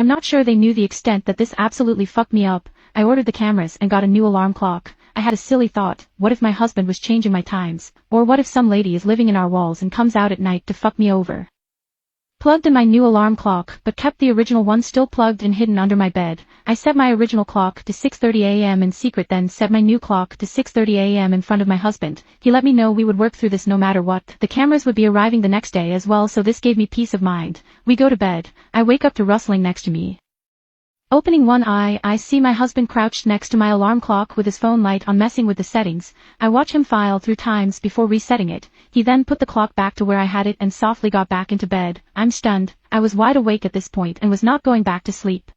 I'm not sure they knew the extent that this absolutely fucked me up. I ordered the cameras and got a new alarm clock. I had a silly thought, what if my husband was changing my times? Or what if some lady is living in our walls and comes out at night to fuck me over? Plugged in my new alarm clock, but kept the original one still plugged and hidden under my bed. I set my original clock to 6:30 a.m. in secret, then set my new clock to 6:30 a.m. in front of my husband. He let me know we would work through this no matter what. The cameras would be arriving the next day as well, so this gave me peace of mind. We go to bed. I wake up to rustling next to me. Opening one eye, I see my husband crouched next to my alarm clock with his phone light on, messing with the settings. I watch him file through times before resetting it. He then put the clock back to where I had it and softly got back into bed. I'm stunned. I was wide awake at this point and was not going back to sleep.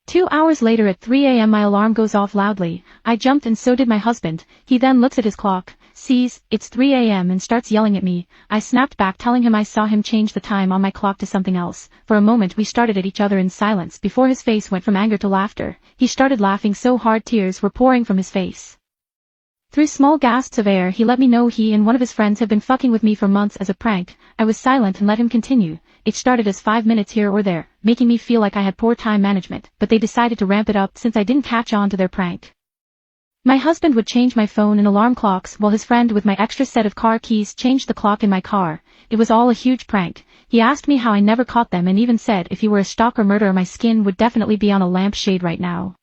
2 hours later at 3 a.m. my alarm goes off loudly. I jumped and so did my husband. He then looks at his clock, sees it's 3 a.m. and starts yelling at me. I snapped back, telling him I saw him change the time on my clock to something else. For a moment we started at each other in silence before his face went from anger to laughter. He started laughing so hard tears were pouring from his face. Through small gasps of air he let me know he and one of his friends have been fucking with me for months as a prank. I was silent and let him continue. It started as 5 minutes here or there, making me feel like I had poor time management, but they decided to ramp it up since I didn't catch on to their prank. My husband would change my phone and alarm clocks while his friend with my extra set of car keys changed the clock in my car. It was all a huge prank. He asked me how I never caught them and even said if he were a stalker murderer my skin would definitely be on a lampshade right now.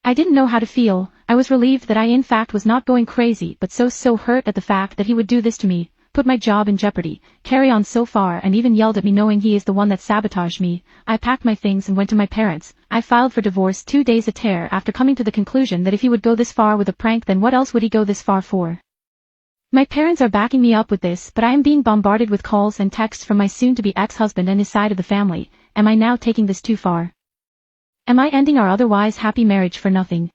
I didn't know how to feel. I was relieved that I in fact was not going crazy, but so hurt at the fact that he would do this to me, put my job in jeopardy, carry on so far, and even yelled at me knowing he is the one that sabotaged me. I packed my things and went to my parents. I filed for divorce 2 days later after coming to the conclusion that if he would go this far with a prank, then what else would he go this far for? My parents are backing me up with this, but I am being bombarded with calls and texts from my soon-to-be ex-husband and his side of the family. Am I now taking this too far? Am I ending our otherwise happy marriage for nothing?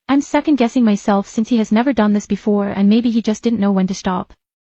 I'm second-guessing myself since he has never done this before and maybe he just didn't know when to stop.